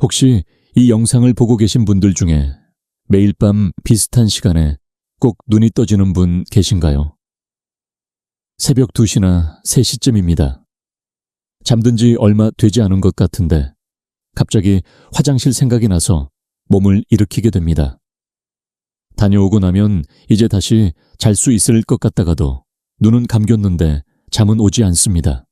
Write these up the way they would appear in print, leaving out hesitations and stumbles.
혹시 이 영상을 보고 계신 분들 중에 매일 밤 비슷한 시간에 꼭 눈이 떠지는 분 계신가요? 새벽 2시나 3시쯤입니다. 잠든 지 얼마 되지 않은 것 같은데 갑자기 화장실 생각이 나서 몸을 일으키게 됩니다. 다녀오고 나면 이제 다시 잘 수 있을 것 같다가도 눈은 감겼는데 잠은 오지 않습니다.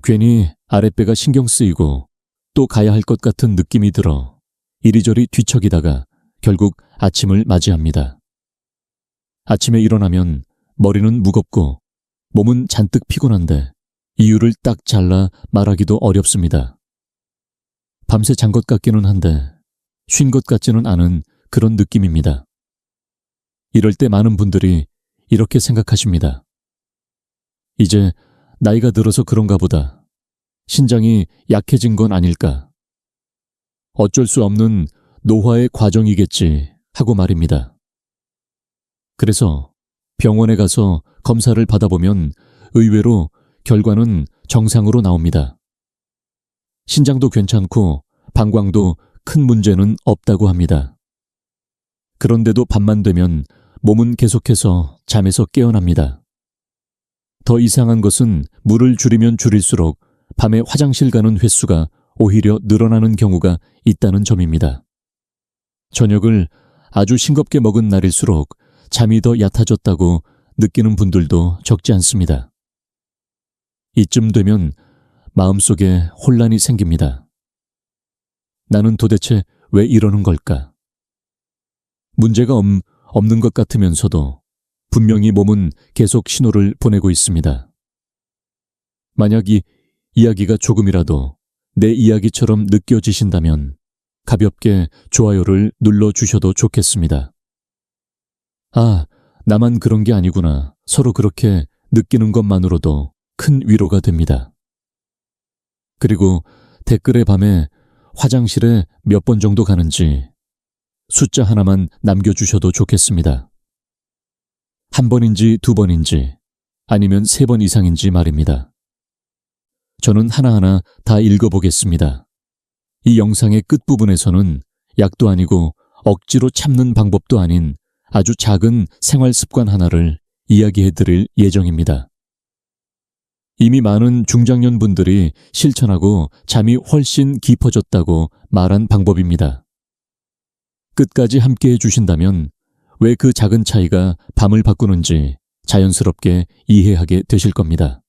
괜히 아랫배가 신경 쓰이고 또 가야 할 것 같은 느낌이 들어 이리저리 뒤척이다가 결국 아침을 맞이합니다. 아침에 일어나면 머리는 무겁고 몸은 잔뜩 피곤한데 이유를 딱 잘라 말하기도 어렵습니다. 밤새 잔 것 같기는 한데 쉰 것 같지는 않은 그런 느낌입니다. 이럴 때 많은 분들이 이렇게 생각하십니다. 이제 나이가 들어서 그런가 보다. 신장이 약해진 건 아닐까. 어쩔 수 없는 노화의 과정이겠지 하고 말입니다. 그래서 병원에 가서 검사를 받아보면 의외로 결과는 정상으로 나옵니다. 신장도 괜찮고 방광도 큰 문제는 없다고 합니다. 그런데도 밤만 되면 몸은 계속해서 잠에서 깨어납니다. 더 이상한 것은 물을 줄이면 줄일수록 밤에 화장실 가는 횟수가 오히려 늘어나는 경우가 있다는 점입니다. 저녁을 아주 싱겁게 먹은 날일수록 잠이 더 얕아졌다고 느끼는 분들도 적지 않습니다. 이쯤 되면 마음속에 혼란이 생깁니다. 나는 도대체 왜 이러는 걸까? 문제가 없는 것 같으면서도 분명히 몸은 계속 신호를 보내고 있습니다. 만약 이 이야기가 조금이라도 내 이야기처럼 느껴지신다면 가볍게 좋아요를 눌러주셔도 좋겠습니다. 아, 나만 그런 게 아니구나. 서로 그렇게 느끼는 것만으로도 큰 위로가 됩니다. 그리고 댓글에 밤에 화장실에 몇 번 정도 가는지 숫자 하나만 남겨주셔도 좋겠습니다. 한 번인지 2번인지 아니면 3번 이상인지 말입니다. 저는 하나하나 다 읽어보겠습니다. 이 영상의 끝부분에서는 약도 아니고 억지로 참는 방법도 아닌 아주 작은 생활 습관 하나를 이야기해드릴 예정입니다. 이미 많은 중장년 분들이 실천하고 잠이 훨씬 깊어졌다고 말한 방법입니다. 끝까지 함께해 주신다면 왜 그 작은 차이가 밤을 바꾸는지 자연스럽게 이해하게 되실 겁니다.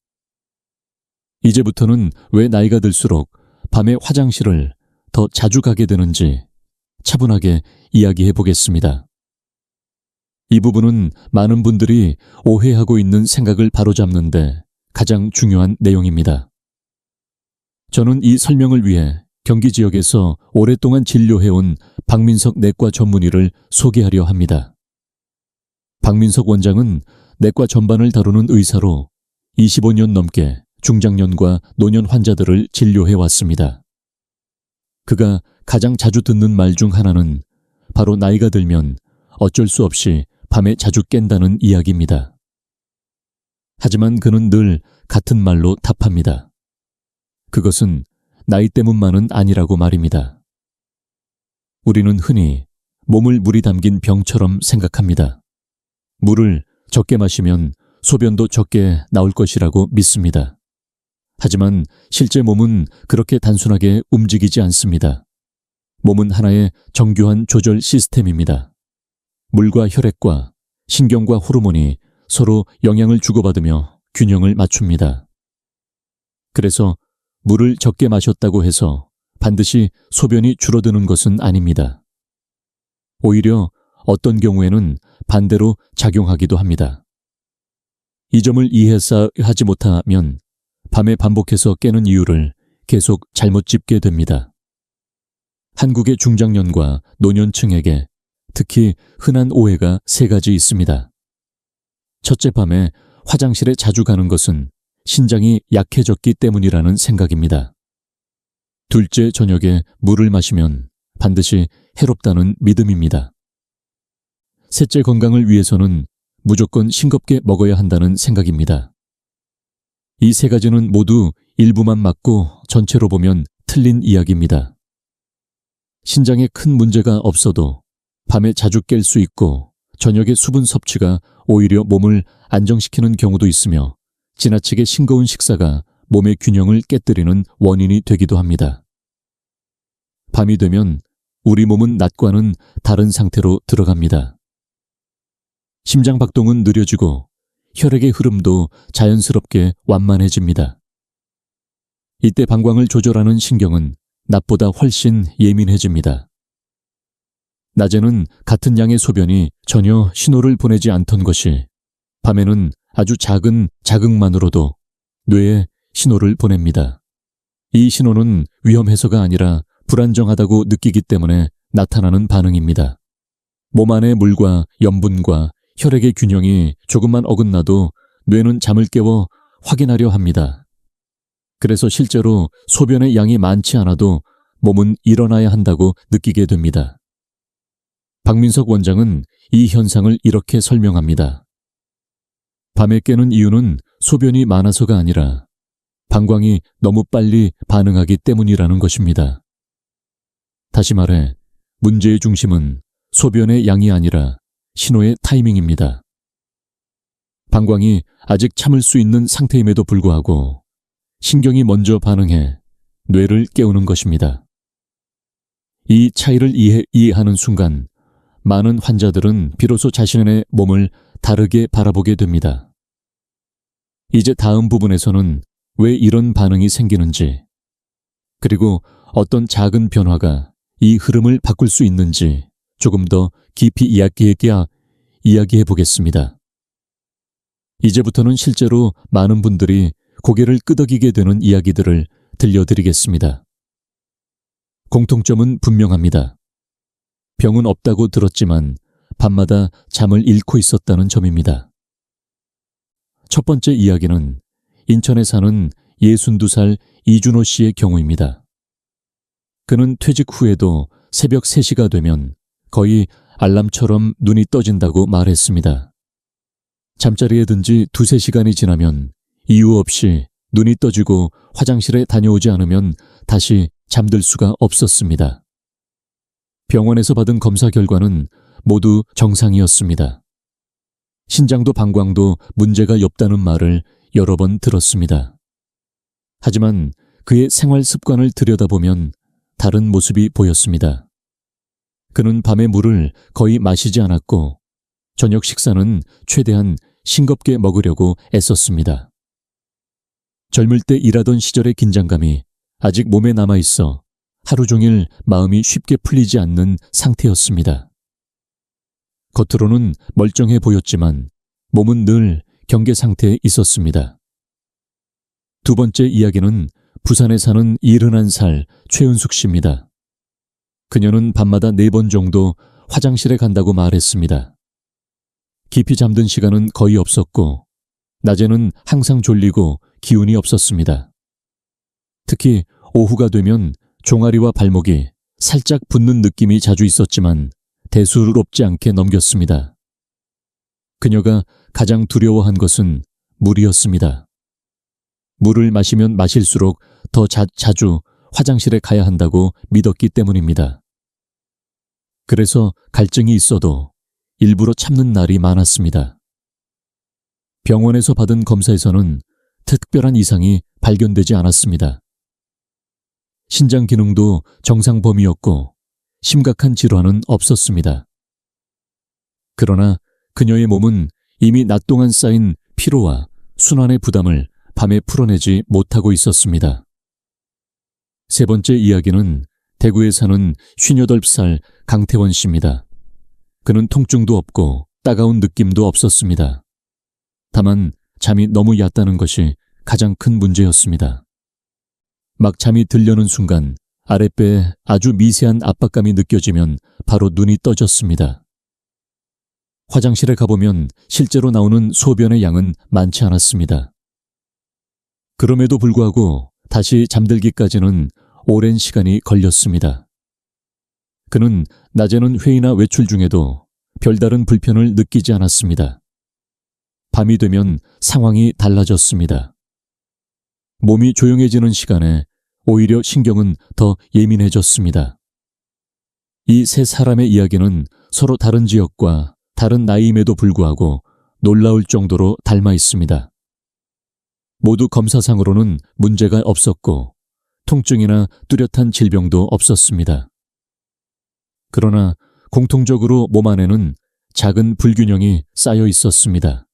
이제부터는 왜 나이가 들수록 밤에 화장실을 더 자주 가게 되는지 차분하게 이야기해 보겠습니다. 이 부분은 많은 분들이 오해하고 있는 생각을 바로잡는데 가장 중요한 내용입니다. 저는 이 설명을 위해 경기 지역에서 오랫동안 진료해온 박민석 내과 전문의를 소개하려 합니다. 박민석 원장은 내과 전반을 다루는 의사로 25년 넘게 중장년과 노년 환자들을 진료해 왔습니다. 그가 가장 자주 듣는 말 중 하나는 바로 나이가 들면 어쩔 수 없이 밤에 자주 깬다는 이야기입니다. 하지만 그는 늘 같은 말로 답합니다. 그것은 나이 때문만은 아니라고 말입니다. 우리는 흔히 몸을 물이 담긴 병처럼 생각합니다. 물을 적게 마시면 소변도 적게 나올 것이라고 믿습니다. 하지만 실제 몸은 그렇게 단순하게 움직이지 않습니다. 몸은 하나의 정교한 조절 시스템입니다. 물과 혈액과 신경과 호르몬이 서로 영향을 주고받으며 균형을 맞춥니다. 그래서 물을 적게 마셨다고 해서 반드시 소변이 줄어드는 것은 아닙니다. 오히려 어떤 경우에는 반대로 작용하기도 합니다. 이 점을 이해해서 하지 못하면 밤에 반복해서 깨는 이유를 계속 잘못 짚게 됩니다. 한국의 중장년과 노년층에게 특히 흔한 오해가 3가지 있습니다. 첫째, 밤에 화장실에 자주 가는 것은 신장이 약해졌기 때문이라는 생각입니다. 둘째, 저녁에 물을 마시면 반드시 해롭다는 믿음입니다. 셋째, 건강을 위해서는 무조건 싱겁게 먹어야 한다는 생각입니다. 이 3가지는 모두 일부만 맞고 전체로 보면 틀린 이야기입니다. 신장에 큰 문제가 없어도 밤에 자주 깰 수 있고 저녁에 수분 섭취가 오히려 몸을 안정시키는 경우도 있으며 지나치게 싱거운 식사가 몸의 균형을 깨뜨리는 원인이 되기도 합니다. 밤이 되면 우리 몸은 낮과는 다른 상태로 들어갑니다. 심장 박동은 느려지고 혈액의 흐름도 자연스럽게 완만해집니다. 이때 방광을 조절하는 신경은 낮보다 훨씬 예민해집니다. 낮에는 같은 양의 소변이 전혀 신호를 보내지 않던 것이 밤에는 아주 작은 자극만으로도 뇌에 신호를 보냅니다. 이 신호는 위험해서가 아니라 불안정하다고 느끼기 때문에 나타나는 반응입니다. 몸 안의 물과 염분과 혈액의 균형이 조금만 어긋나도 뇌는 잠을 깨워 확인하려 합니다. 그래서 실제로 소변의 양이 많지 않아도 몸은 일어나야 한다고 느끼게 됩니다. 박민석 원장은 이 현상을 이렇게 설명합니다. 밤에 깨는 이유는 소변이 많아서가 아니라 방광이 너무 빨리 반응하기 때문이라는 것입니다. 다시 말해 문제의 중심은 소변의 양이 아니라 신호의 타이밍입니다. 방광이 아직 참을 수 있는 상태임에도 불구하고 신경이 먼저 반응해 뇌를 깨우는 것입니다. 이 차이를 이해하는 순간 많은 환자들은 비로소 자신의 몸을 다르게 바라보게 됩니다. 이제 다음 부분에서는 왜 이런 반응이 생기는지, 그리고 어떤 작은 변화가 이 흐름을 바꿀 수 있는지 조금 더 깊이 이야기해 보겠습니다. 이제부터는 실제로 많은 분들이 고개를 끄덕이게 되는 이야기들을 들려드리겠습니다. 공통점은 분명합니다. 병은 없다고 들었지만 밤마다 잠을 잃고 있었다는 점입니다. 첫 번째 이야기는 인천에 사는 62살 이준호 씨의 경우입니다. 그는 퇴직 후에도 새벽 3시가 되면 거의 알람처럼 눈이 떠진다고 말했습니다. 잠자리에 든 지 2-3시간이 지나면 이유 없이 눈이 떠지고 화장실에 다녀오지 않으면 다시 잠들 수가 없었습니다. 병원에서 받은 검사 결과는 모두 정상이었습니다. 신장도 방광도 문제가 없다는 말을 여러 번 들었습니다. 하지만 그의 생활 습관을 들여다보면 다른 모습이 보였습니다. 그는 밤에 물을 거의 마시지 않았고 저녁 식사는 최대한 싱겁게 먹으려고 애썼습니다. 젊을 때 일하던 시절의 긴장감이 아직 몸에 남아있어 하루 종일 마음이 쉽게 풀리지 않는 상태였습니다. 겉으로는 멀쩡해 보였지만 몸은 늘 경계 상태에 있었습니다. 두 번째 이야기는 부산에 사는 71살 최은숙 씨입니다. 그녀는 밤마다 4번 정도 화장실에 간다고 말했습니다. 깊이 잠든 시간은 거의 없었고 낮에는 항상 졸리고 기운이 없었습니다. 특히 오후가 되면 종아리와 발목이 살짝 붓는 느낌이 자주 있었지만 대수롭지 않게 넘겼습니다. 그녀가 가장 두려워한 것은 물이었습니다. 물을 마시면 마실수록 더 자주 화장실에 가야 한다고 믿었기 때문입니다. 그래서 갈증이 있어도 일부러 참는 날이 많았습니다. 병원에서 받은 검사에서는 특별한 이상이 발견되지 않았습니다. 신장 기능도 정상 범위였고 심각한 질환은 없었습니다. 그러나 그녀의 몸은 이미 낮 동안 쌓인 피로와 순환의 부담을 밤에 풀어내지 못하고 있었습니다. 세 번째 이야기는 대구에 사는 58살 강태원 씨입니다. 그는 통증도 없고 따가운 느낌도 없었습니다. 다만 잠이 너무 얕다는 것이 가장 큰 문제였습니다. 막 잠이 들려는 순간 아랫배에 아주 미세한 압박감이 느껴지면 바로 눈이 떠졌습니다. 화장실에 가보면 실제로 나오는 소변의 양은 많지 않았습니다. 그럼에도 불구하고 다시 잠들기까지는 오랜 시간이 걸렸습니다. 그는 낮에는 회의나 외출 중에도 별다른 불편을 느끼지 않았습니다. 밤이 되면 상황이 달라졌습니다. 몸이 조용해지는 시간에 오히려 신경은 더 예민해졌습니다. 이 세 사람의 이야기는 서로 다른 지역과 다른 나이임에도 불구하고 놀라울 정도로 닮아 있습니다. 모두 검사상으로는 문제가 없었고 통증이나 뚜렷한 질병도 없었습니다. 그러나 공통적으로 몸 안에는 작은 불균형이 쌓여 있었습니다.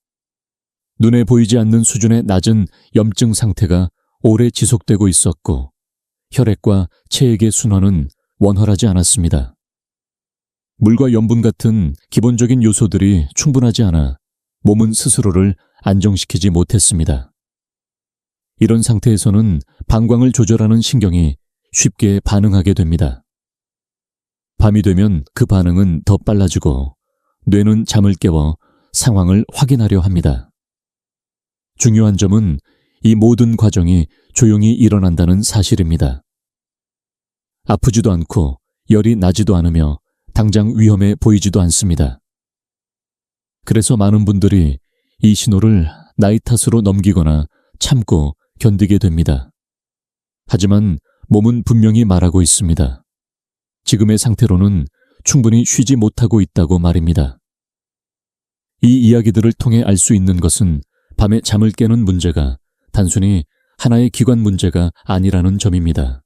눈에 보이지 않는 수준의 낮은 염증 상태가 오래 지속되고 있었고 혈액과 체액의 순환은 원활하지 않았습니다. 물과 염분 같은 기본적인 요소들이 충분하지 않아 몸은 스스로를 안정시키지 못했습니다. 이런 상태에서는 방광을 조절하는 신경이 쉽게 반응하게 됩니다. 밤이 되면 그 반응은 더 빨라지고 뇌는 잠을 깨워 상황을 확인하려 합니다. 중요한 점은 이 모든 과정이 조용히 일어난다는 사실입니다. 아프지도 않고 열이 나지도 않으며 당장 위험해 보이지도 않습니다. 그래서 많은 분들이 이 신호를 나이 탓으로 넘기거나 참고 견디게 됩니다. 하지만 몸은 분명히 말하고 있습니다. 지금의 상태로는 충분히 쉬지 못하고 있다고 말입니다. 이 이야기들을 통해 알 수 있는 것은 밤에 잠을 깨는 문제가 단순히 하나의 기관 문제가 아니라는 점입니다.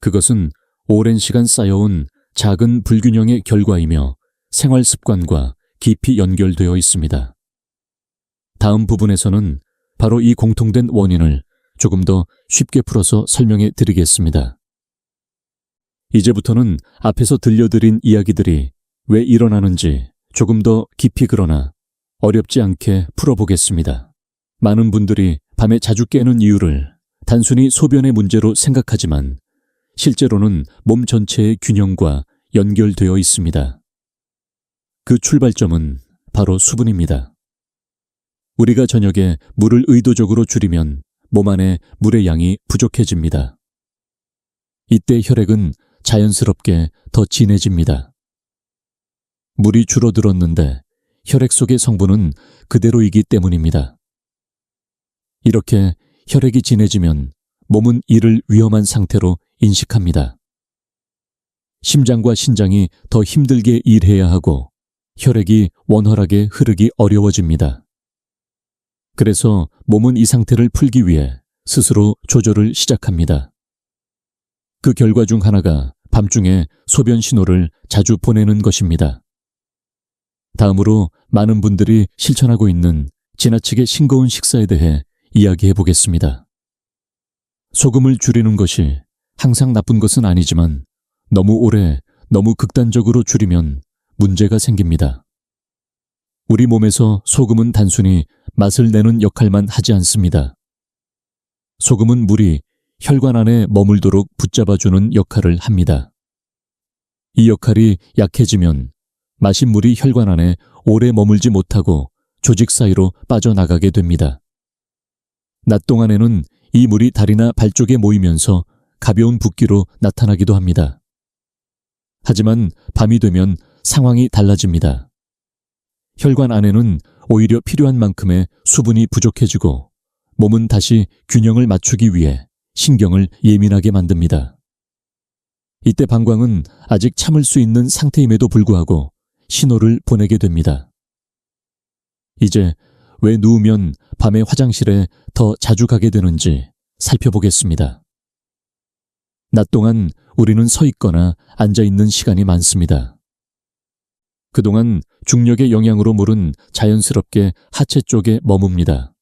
그것은 오랜 시간 쌓여온 작은 불균형의 결과이며 생활 습관과 깊이 연결되어 있습니다. 다음 부분에서는 바로 이 공통된 원인을 조금 더 쉽게 풀어서 설명해 드리겠습니다. 이제부터는 앞에서 들려드린 이야기들이 왜 일어나는지 조금 더 깊이 그러나 어렵지 않게 풀어보겠습니다. 많은 분들이 밤에 자주 깨는 이유를 단순히 소변의 문제로 생각하지만 실제로는 몸 전체의 균형과 연결되어 있습니다. 그 출발점은 바로 수분입니다. 우리가 저녁에 물을 의도적으로 줄이면 몸 안에 물의 양이 부족해집니다. 이때 혈액은 자연스럽게 더 진해집니다. 물이 줄어들었는데 혈액 속의 성분은 그대로이기 때문입니다. 이렇게 혈액이 진해지면 몸은 이를 위험한 상태로 인식합니다. 심장과 신장이 더 힘들게 일해야 하고 혈액이 원활하게 흐르기 어려워집니다. 그래서 몸은 이 상태를 풀기 위해 스스로 조절을 시작합니다. 그 결과 중 하나가 밤중에 소변 신호를 자주 보내는 것입니다. 다음으로 많은 분들이 실천하고 있는 지나치게 싱거운 식사에 대해 이야기해 보겠습니다. 소금을 줄이는 것이 항상 나쁜 것은 아니지만 너무 오래, 너무 극단적으로 줄이면 문제가 생깁니다. 우리 몸에서 소금은 단순히 맛을 내는 역할만 하지 않습니다. 소금은 물이 혈관 안에 머물도록 붙잡아주는 역할을 합니다. 이 역할이 약해지면 마신 물이 혈관 안에 오래 머물지 못하고 조직 사이로 빠져나가게 됩니다. 낮 동안에는 이 물이 다리나 발 쪽에 모이면서 가벼운 붓기로 나타나기도 합니다. 하지만 밤이 되면 상황이 달라집니다. 혈관 안에는 오히려 필요한 만큼의 수분이 부족해지고 몸은 다시 균형을 맞추기 위해 신경을 예민하게 만듭니다. 이때 방광은 아직 참을 수 있는 상태임에도 불구하고 신호를 보내게 됩니다. 이제 왜 누우면 밤에 화장실에 더 자주 가게 되는지 살펴보겠습니다. 낮 동안 우리는 서 있거나 앉아 있는 시간이 많습니다. 그동안 중력의 영향으로 물은 자연스럽게 하체 쪽에 머뭅니다.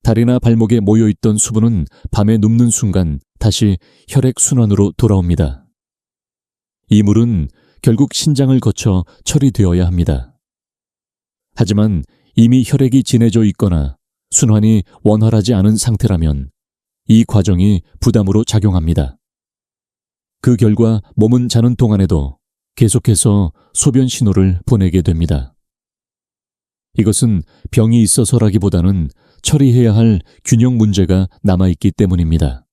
다리나 발목에 모여있던 수분은 밤에 눕는 순간 다시 혈액 순환으로 돌아옵니다. 이 물은 결국 신장을 거쳐 처리되어야 합니다. 하지만 이미 혈액이 진해져 있거나 순환이 원활하지 않은 상태라면 이 과정이 부담으로 작용합니다. 그 결과 몸은 자는 동안에도 계속해서 소변 신호를 보내게 됩니다. 이것은 병이 있어서라기보다는 처리해야 할 균형 문제가 남아있기 때문입니다.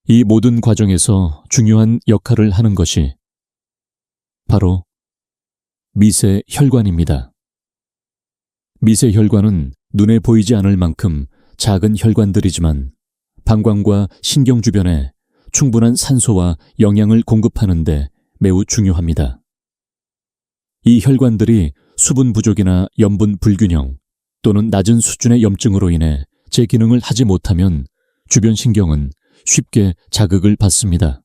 이 모든 과정에서 중요한 역할을 하는 것이 바로 미세혈관입니다. 미세혈관은 눈에 보이지 않을 만큼 작은 혈관들이지만 방광과 신경 주변에 충분한 산소와 영양을 공급하는 데 매우 중요합니다. 이 혈관들이 수분 부족이나 염분 불균형 또는 낮은 수준의 염증으로 인해 제 기능을 하지 못하면 주변 신경은 쉽게 자극을 받습니다.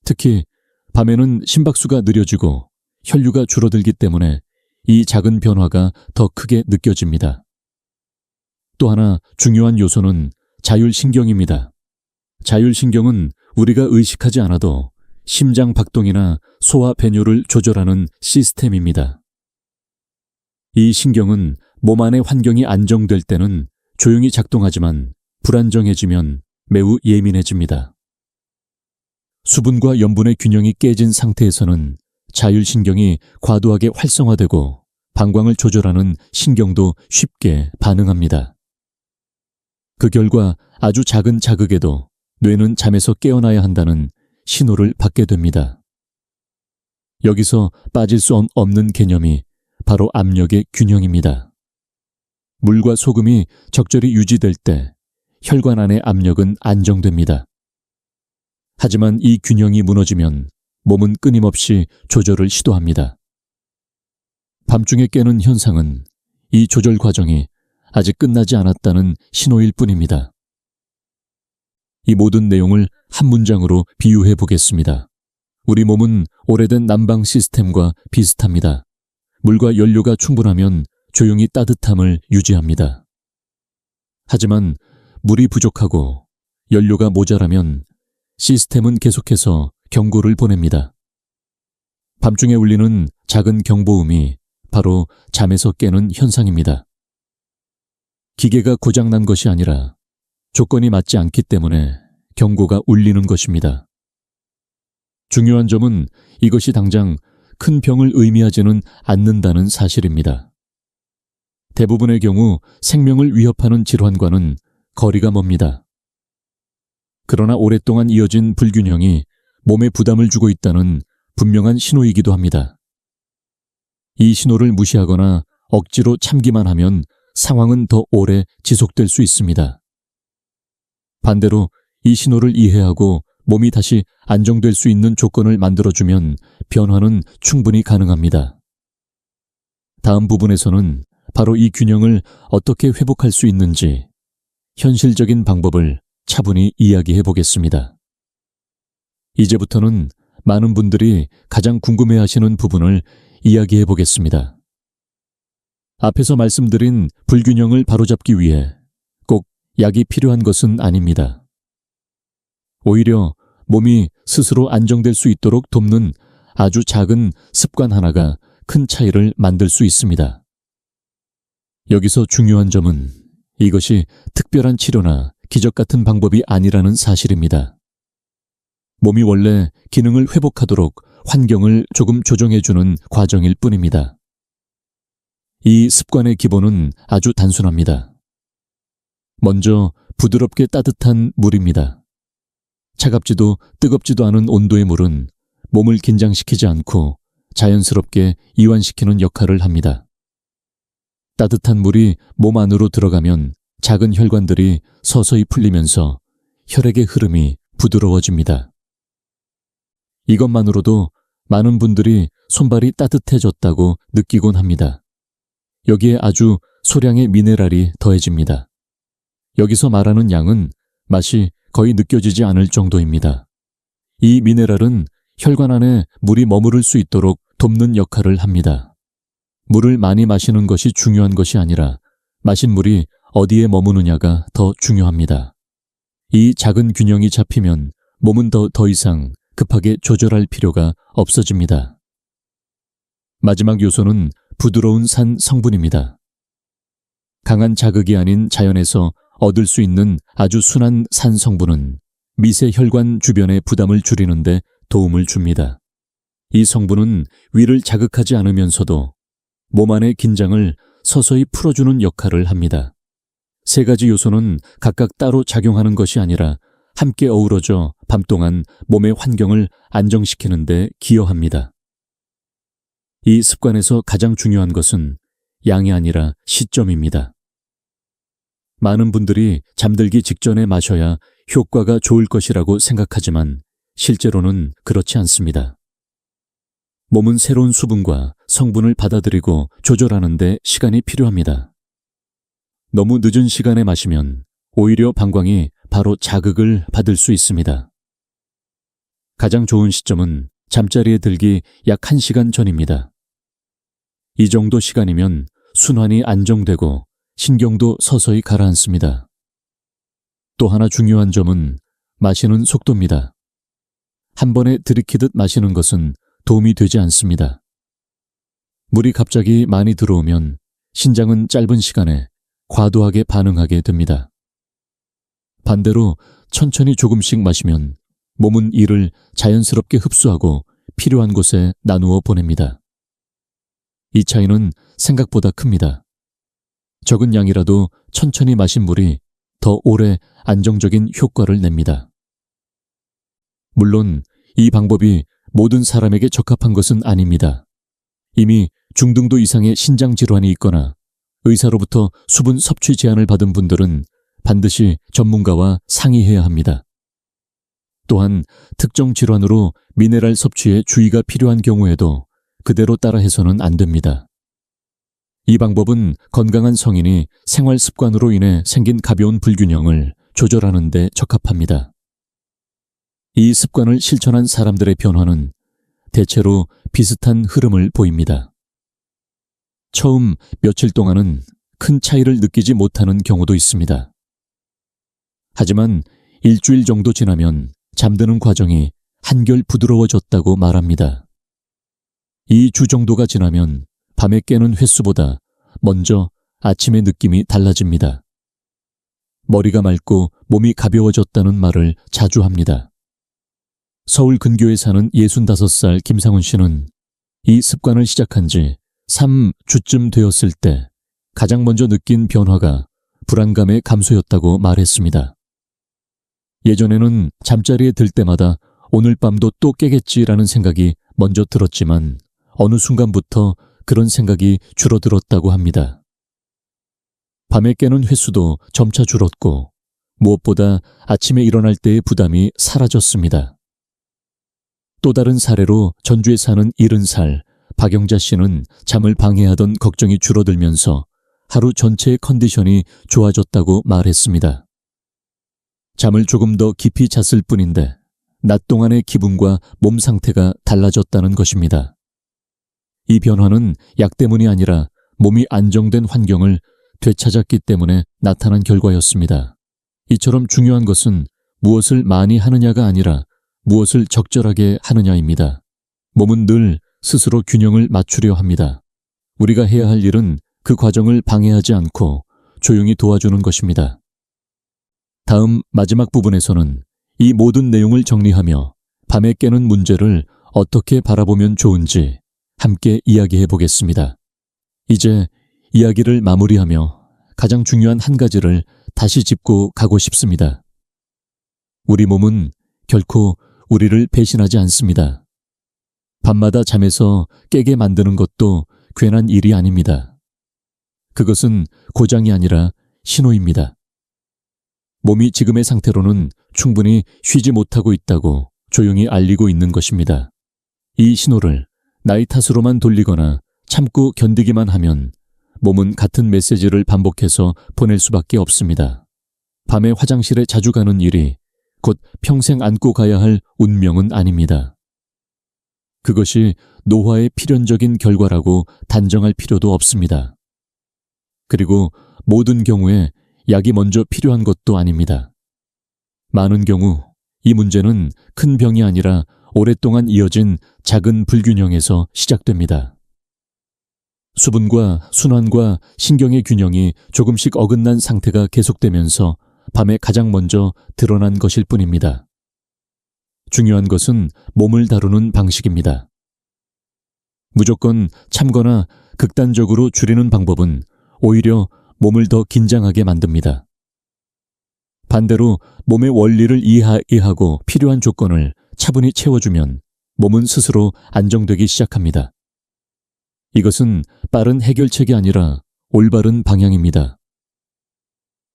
특히 밤에는 심박수가 느려지고 혈류가 줄어들기 때문에 이 작은 변화가 더 크게 느껴집니다. 또 하나 중요한 요소는 자율신경입니다. 자율신경은 우리가 의식하지 않아도 심장 박동이나 소화 배뇨를 조절하는 시스템입니다. 이 신경은 몸 안의 환경이 안정될 때는 조용히 작동하지만 불안정해지면 매우 예민해집니다. 수분과 염분의 균형이 깨진 상태에서는 자율신경이 과도하게 활성화되고 방광을 조절하는 신경도 쉽게 반응합니다. 그 결과 아주 작은 자극에도 뇌는 잠에서 깨어나야 한다는 신호를 받게 됩니다. 여기서 빠질 수 없는 개념이 바로 압력의 균형입니다. 물과 소금이 적절히 유지될 때 혈관 안의 압력은 안정됩니다. 하지만 이 균형이 무너지면 몸은 끊임없이 조절을 시도합니다. 밤중에 깨는 현상은 이 조절 과정이 아직 끝나지 않았다는 신호일 뿐입니다. 이 모든 내용을 한 문장으로 비유해 보겠습니다. 우리 몸은 오래된 난방 시스템과 비슷합니다. 물과 연료가 충분하면 조용히 따뜻함을 유지합니다. 하지만 물이 부족하고 연료가 모자라면 시스템은 계속해서 경고를 보냅니다. 밤중에 울리는 작은 경보음이 바로 잠에서 깨는 현상입니다. 기계가 고장난 것이 아니라 조건이 맞지 않기 때문에 경고가 울리는 것입니다. 중요한 점은 이것이 당장 큰 병을 의미하지는 않는다는 사실입니다. 대부분의 경우 생명을 위협하는 질환과는 거리가 멉니다. 그러나 오랫동안 이어진 불균형이 몸에 부담을 주고 있다는 분명한 신호이기도 합니다. 이 신호를 무시하거나 억지로 참기만 하면 상황은 더 오래 지속될 수 있습니다. 반대로 이 신호를 이해하고 몸이 다시 안정될 수 있는 조건을 만들어주면 변화는 충분히 가능합니다. 다음 부분에서는 바로 이 균형을 어떻게 회복할 수 있는지 현실적인 방법을 차분히 이야기해 보겠습니다. 이제부터는 많은 분들이 가장 궁금해하시는 부분을 이야기해 보겠습니다. 앞에서 말씀드린 불균형을 바로잡기 위해 꼭 약이 필요한 것은 아닙니다. 오히려 몸이 스스로 안정될 수 있도록 돕는 아주 작은 습관 하나가 큰 차이를 만들 수 있습니다. 여기서 중요한 점은 이것이 특별한 치료나 기적 같은 방법이 아니라는 사실입니다. 몸이 원래 기능을 회복하도록 환경을 조금 조정해주는 과정일 뿐입니다. 이 습관의 기본은 아주 단순합니다. 먼저 부드럽게 따뜻한 물입니다. 차갑지도 뜨겁지도 않은 온도의 물은 몸을 긴장시키지 않고 자연스럽게 이완시키는 역할을 합니다. 따뜻한 물이 몸 안으로 들어가면 작은 혈관들이 서서히 풀리면서 혈액의 흐름이 부드러워집니다. 이것만으로도 많은 분들이 손발이 따뜻해졌다고 느끼곤 합니다. 여기에 아주 소량의 미네랄이 더해집니다. 여기서 말하는 양은 맛이 거의 느껴지지 않을 정도입니다. 이 미네랄은 혈관 안에 물이 머무를 수 있도록 돕는 역할을 합니다. 물을 많이 마시는 것이 중요한 것이 아니라 마신 물이 어디에 머무느냐가 더 중요합니다. 이 작은 균형이 잡히면 몸은 더 이상 급하게 조절할 필요가 없어집니다. 마지막 요소는 부드러운 산 성분입니다. 강한 자극이 아닌 자연에서 얻을 수 있는 아주 순한 산 성분은 미세 혈관 주변의 부담을 줄이는 데 도움을 줍니다. 이 성분은 위를 자극하지 않으면서도 몸 안의 긴장을 서서히 풀어주는 역할을 합니다. 세 가지 요소는 각각 따로 작용하는 것이 아니라 함께 어우러져 밤 동안 몸의 환경을 안정시키는 데 기여합니다. 이 습관에서 가장 중요한 것은 양이 아니라 시점입니다. 많은 분들이 잠들기 직전에 마셔야 효과가 좋을 것이라고 생각하지만 실제로는 그렇지 않습니다. 몸은 새로운 수분과 성분을 받아들이고 조절하는 데 시간이 필요합니다. 너무 늦은 시간에 마시면 오히려 방광이 바로 자극을 받을 수 있습니다. 가장 좋은 시점은 잠자리에 들기 약 1시간 전입니다. 이 정도 시간이면 순환이 안정되고 신경도 서서히 가라앉습니다. 또 하나 중요한 점은 마시는 속도입니다. 한 번에 들이키듯 마시는 것은 도움이 되지 않습니다. 물이 갑자기 많이 들어오면 신장은 짧은 시간에 과도하게 반응하게 됩니다. 반대로 천천히 조금씩 마시면 몸은 이를 자연스럽게 흡수하고 필요한 곳에 나누어 보냅니다. 이 차이는 생각보다 큽니다. 적은 양이라도 천천히 마신 물이 더 오래 안정적인 효과를 냅니다. 물론 이 방법이 모든 사람에게 적합한 것은 아닙니다. 이미 중등도 이상의 신장 질환이 있거나 의사로부터 수분 섭취 제한을 받은 분들은 반드시 전문가와 상의해야 합니다. 또한 특정 질환으로 미네랄 섭취에 주의가 필요한 경우에도 그대로 따라해서는 안 됩니다. 이 방법은 건강한 성인이 생활 습관으로 인해 생긴 가벼운 불균형을 조절하는 데 적합합니다. 이 습관을 실천한 사람들의 변화는 대체로 비슷한 흐름을 보입니다. 처음 며칠 동안은 큰 차이를 느끼지 못하는 경우도 있습니다. 하지만 일주일 정도 지나면 잠드는 과정이 한결 부드러워졌다고 말합니다. 2주 정도가 지나면 밤에 깨는 횟수보다 먼저 아침의 느낌이 달라집니다. 머리가 맑고 몸이 가벼워졌다는 말을 자주 합니다. 서울 근교에 사는 65살 김상훈 씨는 이 습관을 시작한 지 3주쯤 되었을 때 가장 먼저 느낀 변화가 불안감의 감소였다고 말했습니다. 예전에는 잠자리에 들 때마다 오늘 밤도 또 깨겠지라는 생각이 먼저 들었지만 어느 순간부터 그런 생각이 줄어들었다고 합니다. 밤에 깨는 횟수도 점차 줄었고 무엇보다 아침에 일어날 때의 부담이 사라졌습니다. 또 다른 사례로 전주에 사는 70살 박영자 씨는 잠을 방해하던 걱정이 줄어들면서 하루 전체의 컨디션이 좋아졌다고 말했습니다. 잠을 조금 더 깊이 잤을 뿐인데 낮 동안의 기분과 몸 상태가 달라졌다는 것입니다. 이 변화는 약 때문이 아니라 몸이 안정된 환경을 되찾았기 때문에 나타난 결과였습니다. 이처럼 중요한 것은 무엇을 많이 하느냐가 아니라 무엇을 적절하게 하느냐입니다. 몸은 늘 스스로 균형을 맞추려 합니다. 우리가 해야 할 일은 그 과정을 방해하지 않고 조용히 도와주는 것입니다. 다음 마지막 부분에서는 이 모든 내용을 정리하며 밤에 깨는 문제를 어떻게 바라보면 좋은지 함께 이야기해 보겠습니다. 이제 이야기를 마무리하며 가장 중요한 한 가지를 다시 짚고 가고 싶습니다. 우리 몸은 결코 우리를 배신하지 않습니다. 밤마다 잠에서 깨게 만드는 것도 괜한 일이 아닙니다. 그것은 고장이 아니라 신호입니다. 몸이 지금의 상태로는 충분히 쉬지 못하고 있다고 조용히 알리고 있는 것입니다. 이 신호를 나이 탓으로만 돌리거나 참고 견디기만 하면 몸은 같은 메시지를 반복해서 보낼 수밖에 없습니다. 밤에 화장실에 자주 가는 일이 곧 평생 안고 가야 할 운명은 아닙니다. 그것이 노화의 필연적인 결과라고 단정할 필요도 없습니다. 그리고 모든 경우에 약이 먼저 필요한 것도 아닙니다. 많은 경우 이 문제는 큰 병이 아니라 오랫동안 이어진 작은 불균형에서 시작됩니다. 수분과 순환과 신경의 균형이 조금씩 어긋난 상태가 계속되면서 밤에 가장 먼저 드러난 것일 뿐입니다. 중요한 것은 몸을 다루는 방식입니다. 무조건 참거나 극단적으로 줄이는 방법은 오히려 몸을 더 긴장하게 만듭니다. 반대로 몸의 원리를 이해하고 필요한 조건을 차분히 채워주면 몸은 스스로 안정되기 시작합니다. 이것은 빠른 해결책이 아니라 올바른 방향입니다.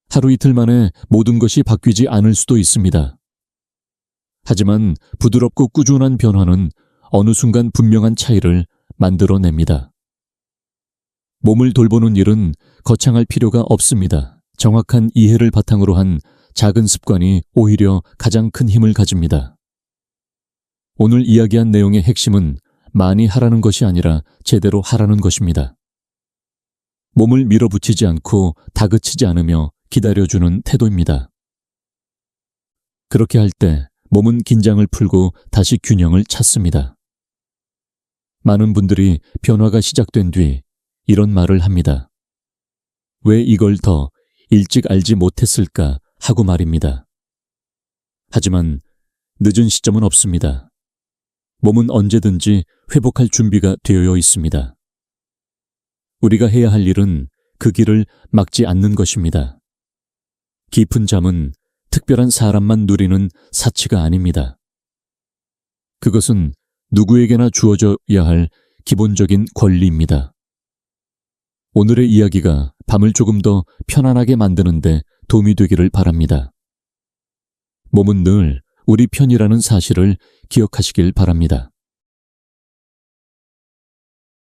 하루 이틀 만에 모든 것이 바뀌지 않을 수도 있습니다. 하지만 부드럽고 꾸준한 변화는 어느 순간 분명한 차이를 만들어냅니다. 몸을 돌보는 일은 거창할 필요가 없습니다. 정확한 이해를 바탕으로 한 작은 습관이 오히려 가장 큰 힘을 가집니다. 오늘 이야기한 내용의 핵심은 많이 하라는 것이 아니라 제대로 하라는 것입니다. 몸을 밀어붙이지 않고 다그치지 않으며 기다려주는 태도입니다. 그렇게 할 때 몸은 긴장을 풀고 다시 균형을 찾습니다. 많은 분들이 변화가 시작된 뒤 이런 말을 합니다. 왜 이걸 더 일찍 알지 못했을까 하고 말입니다. 하지만 늦은 시점은 없습니다. 몸은 언제든지 회복할 준비가 되어 있습니다. 우리가 해야 할 일은 그 길을 막지 않는 것입니다. 깊은 잠은 특별한 사람만 누리는 사치가 아닙니다. 그것은 누구에게나 주어져야 할 기본적인 권리입니다. 오늘의 이야기가 밤을 조금 더 편안하게 만드는데 도움이 되기를 바랍니다. 몸은 늘 우리 편이라는 사실을 기억하시길 바랍니다.